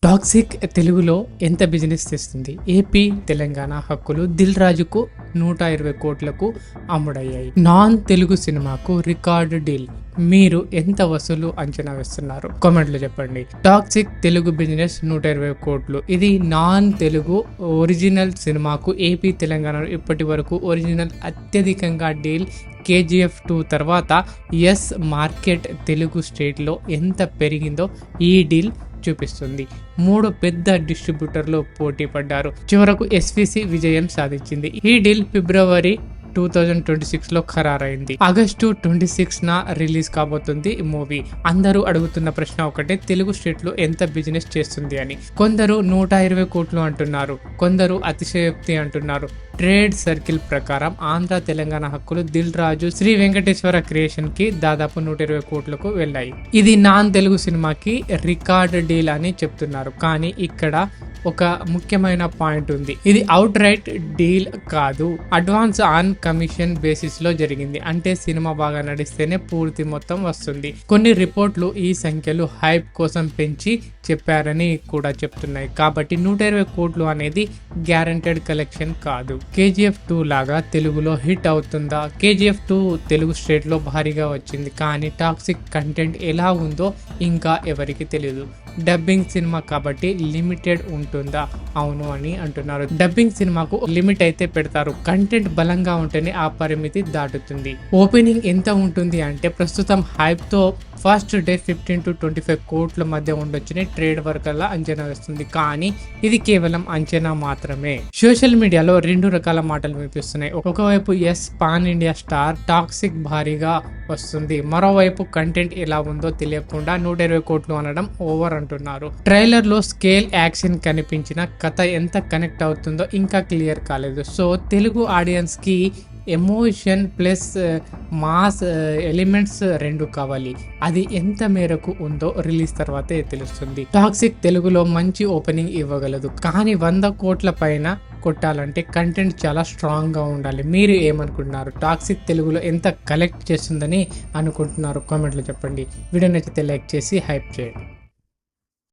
Toxic తెలుగులో ఎంత business తెస్తుంది? ఏపీ తెలంగాణ హక్కులు దిల్ రాజుకు 120 కోట్లకు అమ్ముడయ్యాయి. నాన్ తెలుగు సినిమాకు రికార్డ్ డీల్. మీరు ఎంత వసూలు అంచనా వేస్తున్నారు? కామెంట్లో చెప్పండి. టాక్సిక్ తెలుగు బిజినెస్ 120 కోట్లు. ఇది నాన్ తెలుగు ఒరిజినల్ సినిమాకు ఏపీ తెలంగాణలో ఇప్పటి వరకు ఒరిజినల్ అత్యధికంగా డీల్. కేజీఎఫ్ 2 తర్వాత ఎస్ మార్కెట్ తెలుగు స్టేట్లో ఎంత పెరిగిందో ఈ డీల్ చూపిస్తుంది. 3 పెద్ద డిస్ట్రిబ్యూటర్లు పోటీ పడ్డారు. చివరకు ఎస్విసి విజయం సాధించింది. ఈ డీల్ ఫిబ్రవరి 2026లో ఖరారైంది. ఆగస్టు 26న రిలీజ్ కాబోతుంది ఈ మూవీ. అందరూ అడుగుతున్న ప్రశ్న ఒకటే, తెలుగు స్టేట్లో ఎంత బిజినెస్ చేస్తుంది అని. కొందరు 120 కోట్లు అంటున్నారు, కొందరు అతిశయోక్తి అంటున్నారు. ట్రేడ్ సర్కిల్ ప్రకారం ఆంధ్ర తెలంగాణ హక్కులు దిల్ రాజు శ్రీ వెంకటేశ్వర క్రియేషన్ కి దాదాపు 120 కోట్లకు వెళ్ళాయి. ఇది నాన్ తెలుగు సినిమాకి రికార్డ్ డీల్ అని చెప్తున్నారు. కానీ ఇక్కడ ఒక ముఖ్యమైన పాయింట్ ఉంది. ఇది అవుట్ రైట్ డీల్ కాదు, అడ్వాన్స్ ఆన్ కమిషన్ బేసిస్ లో జరిగింది. అంటే సినిమా బాగా నడిస్తేనే పూర్తి మొత్తం వస్తుంది. కొన్ని రిపోర్ట్లు ఈ సంఖ్యలు హైప్ కోసం పెంచి చెప్పారని కూడా చెప్తున్నాయి. కాబట్టి 120 కోట్లు అనేది గ్యారంటెడ్ కలెక్షన్ కాదు. కేజీఎఫ్ 2 లాగా తెలుగులో హిట్ అవుతుందా? కేజీఎఫ్ 2 తెలుగు స్టేట్ లో భారీగా వచ్చింది, కానీ టాక్సిక్ కంటెంట్ ఎలా ఉందో ఇంకా ఎవరికి తెలియదు. డబ్బింగ్ సినిమా కాబట్టి లిమిటెడ్ ఉంటుందా? అవును అని అంటున్నారు. డబ్బింగ్ సినిమాకు లిమిట్ అయితే పెడతారు, కంటెంట్ బలంగా ఉంటేనే ఆ పరిమితి దాటుతుంది. ఓపెనింగ్ ఎంత ఉంటుంది అంటే ప్రస్తుతం హైప్ తో ఫస్ట్ డే 15 to 25 కోట్ల మధ్య ఉండొచ్చని ట్రేడ్ వర్కర్ల అంచనా వేస్తుంది. కానీ ఇది కేవలం అంచనా మాత్రమే. సోషల్ మీడియాలో 2 రకాల మాటలు వినిపిస్తున్నాయి. ఒకవైపు ఎస్ పాన్ ఇండియా స్టార్ టాక్సిక్ భారీగా వస్తుంది, మరోవైపు కంటెంట్ ఎలా ఉందో తెలియకుండా 120 కోట్లు అనడం ఓవర్ అంటున్నారు. ట్రైలర్ లో స్కేల్ యాక్షన్ కనిపించిన కథ ఎంత కనెక్ట్ అవుతుందో ఇంకా క్లియర్ కాలేదు. సో తెలుగు ఆడియన్స్ కి ఎమోషన్ ప్లస్ మాస్ ఎలిమెంట్స్ 2 కావాలి. అది ఎంత మేరకు ఉందో రిలీజ్ తర్వాతే తెలుస్తుంది. టాక్సిక్ తెలుగులో మంచి ఓపెనింగ్ ఇవ్వగలదు, కానీ 100 కోట్ల పైన కొట్టాలంటే కంటెంట్ చాలా స్ట్రాంగ్ గా ఉండాలి. మీరు ఏమనుకుంటున్నారు? టాక్సిక్ తెలుగులో ఎంత కలెక్ట్ చేస్తుందని అనుకుంటున్నారు? కామెంట్లో చెప్పండి. వీడియో నచ్చితే లైక్ చేసి హైప్ చేయండి.